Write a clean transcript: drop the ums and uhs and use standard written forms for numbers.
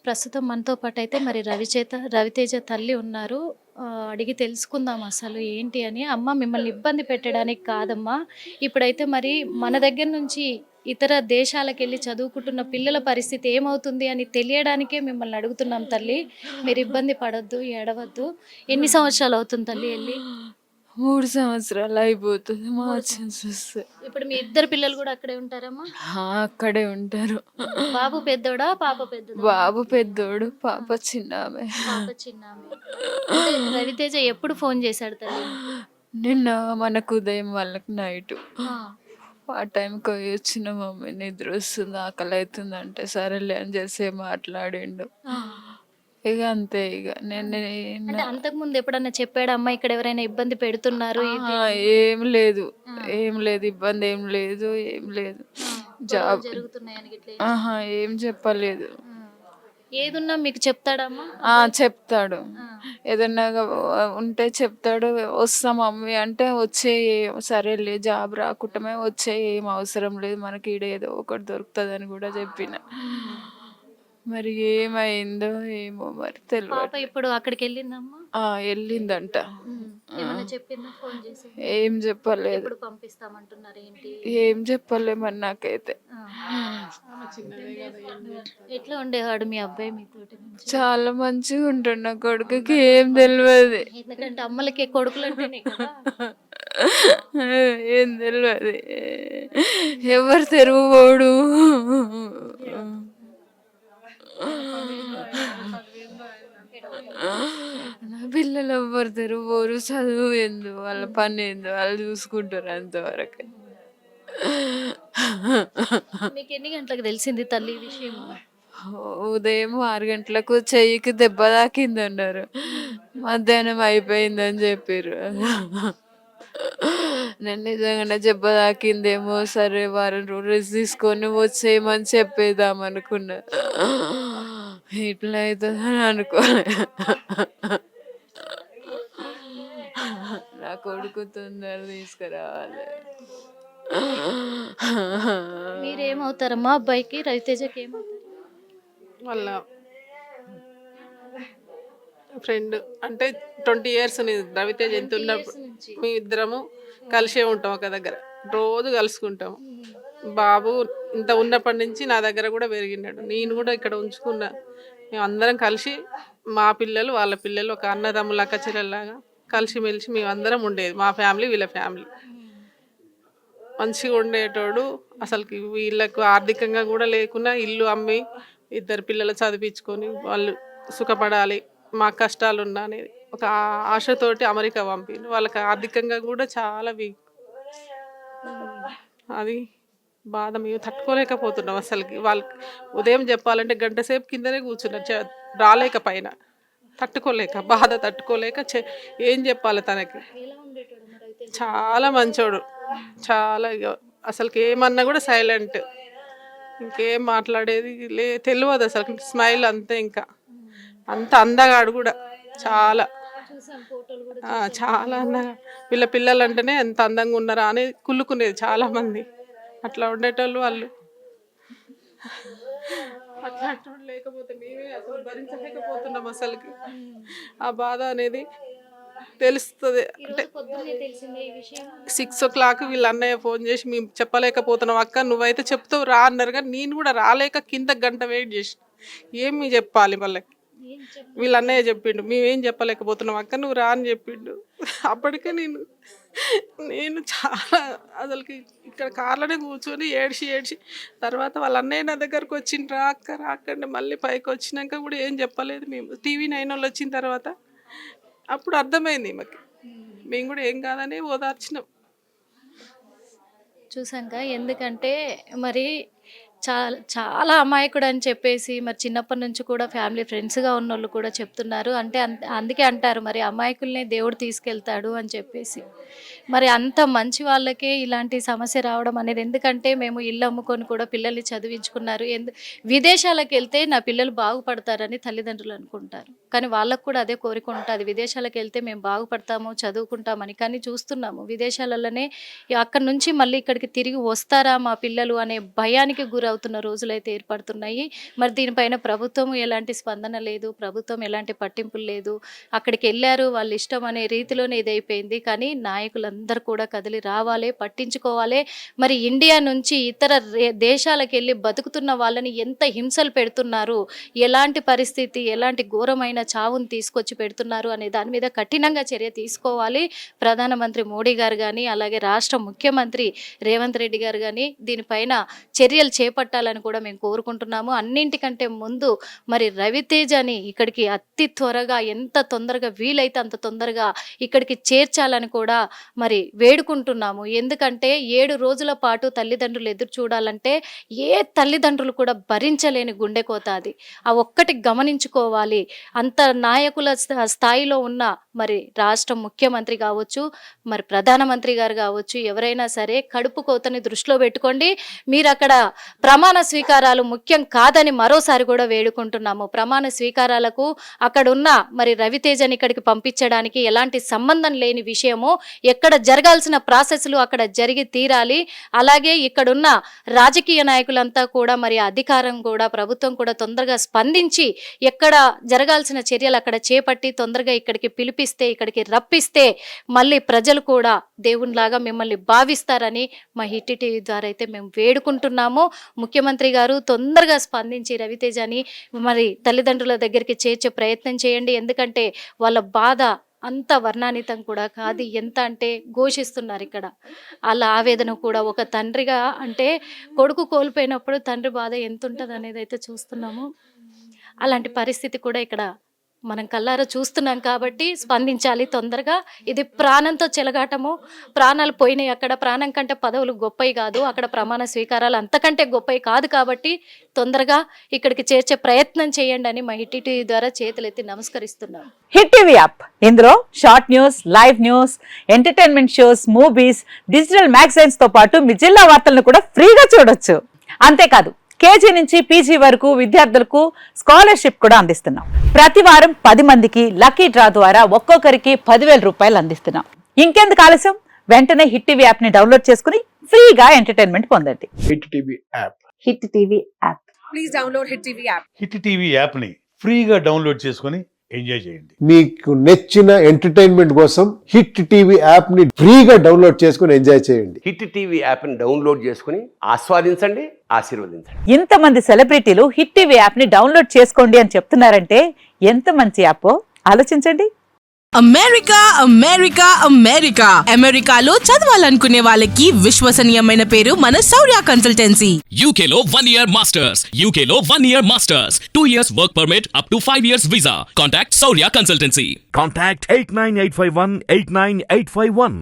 ప్రస్తుతం మనతో పాటైతే మరి రవితేజ తల్లి ఉన్నారు. అడిగి తెలుసుకుందాం అసలు ఏంటి అని. అమ్మ మిమ్మల్ని ఇబ్బంది పెట్టడానికి కాదమ్మా. ఇప్పుడైతే మరి మన దగ్గర నుంచి ఇతర దేశాలకెళ్ళి చదువుకుంటున్న పిల్లల పరిస్థితి ఏమవుతుంది అని తెలియడానికే మిమ్మల్ని అడుగుతున్నాం తల్లి. మీరు ఇబ్బంది పడొద్దు, ఏడవద్దు. ఎన్ని సంవత్సరాలు అవుతుంది తల్లి ఎళ్ళి? 3 సంవత్సరాలు అయిపోతుంది మార్చిన్స్ వస్తే. ఇప్పుడు మీ ఇద్దరు పిల్లలు కూడా అక్కడే ఉంటారమ్మా? అక్కడే ఉంటారు. బాబు పెద్దోడా? పాప పెద్దదా? బాబు పెద్దోడు, పాప చిన్నామె. పాప చిన్నామె. అంటే రవితేజ ఎప్పుడు ఫోన్ చేశాడు తల్లి? నిన్న మనకు ఉదయం వాళ్ళకి నైటు ఆ. ఆ టైంకి పోయి వచ్చిన మమ్మీ నిద్ర వస్తుంది, ఆకలి అవుతుంది అంటే సరేలే అని చేసి మాట్లాడిండు. ఆ. ఇక అంతే. ఇక నేను అంటే అంతకుముందు ఎప్పుడన్నా చెప్పాడా అమ్మ ఇక్కడ ఎవరైనా ఇబ్బంది పెడుతున్నారు ఇది? ఏం లేదు, ఏం లేదు, ఇబ్బంది ఏం లేదు, ఏం లేదు. జాబ్ జరుగుతున్నాయని గిట్ల ఏం చెప్పలేదు. ఏదున్నా మీకు చెప్తాడమ్మా? చెప్తాడు, ఏదన్నా ఉంటే చెప్తాడు. వస్తాం మమ్మీ అంటే వచ్చే, సరేలే జాబ్ రాకుండామే వచ్చే, ఏం అవసరం లేదు, మనకి ఈడ ఏదో ఒకటి దొరుకుతుందని కూడా చెప్పిన. మరి ఏమైందో ఏమో మరి తెలియదు. పాప ఇప్పుడు అక్కడికి వెళ్ళిందమ్మా? వెళ్ళిందంట. ఏమన్నా చెప్పిందా ఫోన్ చేసి? ఏం చెప్పలేదు, ఎప్పుడు పంపిస్తామంటున్నారు ఏంటి? ఏం చెప్పలే మరి నాకైతే. ఎట్లా ఉండేవాడు మీ అబ్బాయి మీతోటి? చాలా మంచిగా ఉంటాడు, నా కొడుకుకి ఏం తెలియదు. ఎందుకంటే అమ్మలకి కొడుకులు అంటేనే కదా. ఏం తెలియదు, ఎవరు తెరువుపోడు. నా పిల్లలు ఎవ్వరు తెరువుపోరు, చదువు ఏందో వాళ్ళ పని ఏందో వాళ్ళు చూసుకుంటారు అంతవరకు. మీకు ఎన్ని గంటలకు తెలిసింది తల్లి ఈ విషయం? ఉదయం 6 గంటలకు చెయ్యికి దెబ్బ తాకింది అన్నారు, మధ్యాహ్నం అయిపోయిందని చెప్పారు. నేను నిజంగానే దెబ్బ తాకిందేమో, సరే వారం రోజులు రెస్ట్ తీసుకొని వచ్చేయమని చెప్పేద్దాం అనుకున్నా. ఇట్లా అవుతుందని అనుకోలే. నా కొడుకు తొందర తీసుకురావాలి. మీరేమవుతారమ్మా అబ్బాయికి? రవితేజకి ఏమవుతారు? వాళ్ళ ఫ్రెండ్ అంటే 20 years రవితేజ ఎంత ఉన్నప్పుడు మీ ఇద్దరము కలిసే ఉంటాం ఒక దగ్గర, రోజు కలుసుకుంటాం. బాబు ఇంత ఉన్నప్పటి నుంచి నా దగ్గర కూడా పెరిగినాడు, నేను కూడా ఇక్కడ ఉంచుకున్నా. మేము అందరం కలిసి, మా పిల్లలు వాళ్ళ పిల్లలు, ఒక అన్నదమ్ముల అక్క చెల్లెల్లాగా కలిసిమెలిసి మేము అందరం ఉండేది. మా ఫ్యామిలీ వీళ్ళ ఫ్యామిలీ మంచిగా ఉండేటోడు. అసలుకి వీళ్ళకు ఆర్థికంగా కూడా లేకున్నా ఇల్లు అమ్మి ఇద్దరు పిల్లలు చదివించుకొని వాళ్ళు సుఖపడాలి, మా కష్టాలు ఉన్నా అనేది ఒక ఆశతోటి అమెరికా పంపిండు. వాళ్ళకి ఆర్థికంగా కూడా చాలా వీక్. అది బాధ మేము తట్టుకోలేకపోతున్నాం అసలుకి. వాళ్ళకి ఉదయం చెప్పాలంటే గంట సేపు కిందనే కూర్చున్నారు, రాలేక పైన, తట్టుకోలేక, బాధ తట్టుకోలేక ఏం చెప్పాలి తనకి. చాలా మంచోడు, చాలా అసలుకి ఏమన్నా కూడా సైలెంట్, ఇంకేం మాట్లాడేది తెలియదు అసలు. స్మైల్ అంతే, ఇంకా అంత అందగాడు కూడా చాలా చాలా అందగా. వీళ్ళ పిల్లలు అంటేనే ఎంత అందంగా ఉన్నారా అని కుళ్ళుకునేది చాలామంది. అట్లా ఉండేటోళ్ళు వాళ్ళు. అట్లా లేకపోతే మేమే అసలు భరించలేకపోతున్నాం అసలుకి. ఆ బాధ అనేది తెలుస్తుంది. అంటే 6 o'clock వీళ్ళ అన్నయ్య ఫోన్ చేసి మేము చెప్పలేకపోతున్నాం అక్క, నువ్వైతే చెప్తావు రా అన్నారు, కానీ నేను కూడా రాలేక కింద గంట వెయిట్ చేసి ఏమి చెప్పాలి వాళ్ళకి. వీళ్ళ అన్నయ్య చెప్పిండు, మేమేం చెప్పలేకపోతున్నాం అక్క, నువ్వు రా అని చెప్పిండు. అప్పటికే నేను చాలా అసలుకి ఇక్కడ కార్లోనే కూర్చొని ఏడ్చి తర్వాత వాళ్ళ అన్నయ్య నా దగ్గరకు వచ్చిండు, రా అక్క రాకండి. మళ్ళీ పైకి వచ్చినాక కూడా ఏం చెప్పలేదు. మేము టీవీ 9 వాళ్ళు వచ్చిన తర్వాత అప్పుడు అర్థమైంది మాకు, మేము కూడా ఏం కాదని ఓదార్చినాం. చూసాక ఎందుకంటే మరి చాలా అమాయకుడు అని చెప్పేసి మరి చిన్నప్పటి నుంచి కూడా ఫ్యామిలీ ఫ్రెండ్స్గా ఉన్నోళ్ళు కూడా చెప్తున్నారు. అంటే అందుకే అంటారు మరి అమాయకుల్నే దేవుడు తీసుకెళ్తాడు అని చెప్పేసి. మరి అంత మంచి వాళ్ళకే ఇలాంటి సమస్య రావడం అనేది, ఎందుకంటే మేము ఇల్లు అమ్ముకొని కూడా పిల్లల్ని చదివించుకున్నారు, విదేశాలకు వెళ్తే నా పిల్లలు బాగుపడతారని తల్లిదండ్రులు అనుకుంటారు. కానీ వాళ్ళకు కూడా అదే కోరిక ఉంటుంది, విదేశాలకు వెళ్తే మేము బాగుపడతాము చదువుకుంటామని. కానీ చూస్తున్నాము విదేశాలలోనే అక్కడి నుంచి మళ్ళీ ఇక్కడికి తిరిగి వస్తారా మా పిల్లలు అనే భయానికి గురవుతున్న రోజులైతే ఏర్పడుతున్నాయి. మరి దీనిపైన ప్రభుత్వం ఎలాంటి స్పందన లేదు, ప్రభుత్వం ఎలాంటి పట్టింపులు లేదు. అక్కడికి వెళ్ళారు వాళ్ళ ఇష్టం అనే రీతిలోనే ఇదైపోయింది. కానీ నాయకులందరూ కూడా కదిలి రావాలి, పట్టించుకోవాలి. మరి ఇండియా నుంచి ఇతర దేశాలకు వెళ్ళి బతుకుతున్న వాళ్ళని ఎంత హింసలు పెడుతున్నారు, ఎలాంటి పరిస్థితి, ఎలాంటి ఘోరమైన చావుని తీసుకొచ్చి పెడుతున్నారు అనే దాని మీద కఠినంగా చర్య తీసుకోవాలి ప్రధానమంత్రి మోడీ గారు కానీ, అలాగే రాష్ట్ర ముఖ్యమంత్రి రేవంత్ రెడ్డి గారు కానీ దీనిపైన చర్యలు చేపట్టాలని కూడా మేము కోరుకుంటున్నాము. అన్నింటికంటే ముందు మరి రవితేజని ఇక్కడికి అతి త్వరగా, ఎంత తొందరగా వీలైతే అంత తొందరగా ఇక్కడికి చేర్చాలని కూడా మరి వేడుకుంటున్నాము. ఎందుకంటే 7 రోజుల పాటు తల్లిదండ్రులు ఎదురు చూడాలంటే ఏ తల్లిదండ్రులు కూడా భరించలేని గుండెకోత అది. ఆ ఒక్కటి గమనించుకోవాలి. అంత నాయకుల స్థాయిలో ఉన్న మరి రాష్ట్ర ముఖ్యమంత్రి కావచ్చు, మరి ప్రధానమంత్రి గారు కావచ్చు, ఎవరైనా సరే కడుపు కోతని దృష్టిలో పెట్టుకోండి. మీరు అక్కడ ప్రమాణ స్వీకారాలు ముఖ్యం కాదని మరోసారి కూడా వేడుకుంటున్నాము. ప్రమాణ స్వీకారాలకు అక్కడ ఉన్న మరి రవితేజని ఇక్కడికి పంపించడానికి ఎలాంటి సంబంధం లేని విషయము. ఎక్కడ జరగాల్సిన ప్రాసెస్లు అక్కడ జరిగి తీరాలి. అలాగే ఇక్కడున్న రాజకీయ నాయకులంతా కూడా మరి అధికారం కూడా, ప్రభుత్వం కూడా తొందరగా స్పందించి ఎక్కడ జరగాల్సిన చర్యలు అక్కడ చేపట్టి తొందరగా ఇక్కడికి పిలిపిస్తే, ఇక్కడికి రప్పిస్తే మళ్ళీ ప్రజలు కూడా దేవునిలాగా మిమ్మల్ని భావిస్తారని మా హిట్ టీవీ ద్వారా అయితే మేము వేడుకుంటున్నాము. ముఖ్యమంత్రి గారు తొందరగా స్పందించి రవితేజని మరి తల్లిదండ్రుల దగ్గరికి చేర్చే ప్రయత్నం చేయండి. ఎందుకంటే వాళ్ళ బాధ అంత వర్ణాతీతం కూడా కాదు. ఎంత అంటే ఘోషిస్తున్నారు ఇక్కడ. వాళ్ళ ఆవేదన కూడా ఒక తండ్రిగా, అంటే కొడుకు కోల్పోయినప్పుడు తండ్రి బాధ ఎంత ఉంటుంది అనేది అయితే చూస్తున్నాము. అలాంటి పరిస్థితి కూడా ఇక్కడ మనం కల్లారా చూస్తున్నాం. కాబట్టి స్పందించాలి తొందరగా. ఇది ప్రాణంతో చెలగాటము. ప్రాణాలు పోయినాయి అక్కడ. ప్రాణం కంటే పదవులు గొప్పవి కాదు, అక్కడ ప్రమాణ స్వీకారాలు అంతకంటే గొప్పవి కాదు. కాబట్టి తొందరగా ఇక్కడికి చేర్చే ప్రయత్నం చేయండి అని మా హిట్ టీవీ ద్వారా చేతులెత్తి నమస్కరిస్తున్నాం. హిట్ టీవీ యాప్, ఇందులో short news, live news, entertainment shows, movies, digital magazines తో పాటు మీ జిల్లా వార్తలను కూడా ఫ్రీగా చూడొచ్చు. అంతేకాదు కేజీ నుంచి పీజీ వరకు విద్యార్థులకు స్కాలర్షిప్ కూడా అందిస్తున్నాం. ప్రతి వారం 10 మందికి లక్కీ డ్రా ద్వారా ఒక్కొక్కరికి 10,000 రూపాయలు అందిస్తున్నాం. ఇంకెందుకు ఆలస్యం, వెంటనే హిట్ టీవీ యాప్ ని డౌన్లోడ్ చేసుకుని ఫ్రీగా ఎంటర్టైన్మెంట్ పొందండి. Hit TV app. Hit TV app. Please download Hit TV app. Hit TV యాప్ని ఫ్రీగా డౌన్లోడ్ చేసుకొని ఎంజాయ్ చేయండి. మీకు నచ్చిన ఎంటర్టైన్మెంట్ కోసం హిట్ టీవీ యాప్ ని ఫ్రీగా డౌన్లోడ్ చేసుకుని ఎంజాయ్ చేయండి. హిట్ టీవీ యాప్ని డౌన్లోడ్ చేసుకుని ఆస్వాదించండి, ఆశీర్వదించండి. ఇంతమంది సెలబ్రిటీలు హిట్ టీవీ యాప్ ని డౌన్లోడ్ చేసుకోండి అని చెప్తున్నారంటే ఎంత మంచి యాప్ ఆలోచించండి. అమెరికా అమెరికా అమెరికా అమెరికాలో చదవాలనుకునే వాళ్ళకి విశ్వసనీయమైన పేరు మన శౌర్య కన్సల్టెన్సీ. UK లో 1 year masters. UK లో 1 year masters. 2 years work permit up to 5 years visa. Contact Saurya Consultancy. Contact 89851 89851.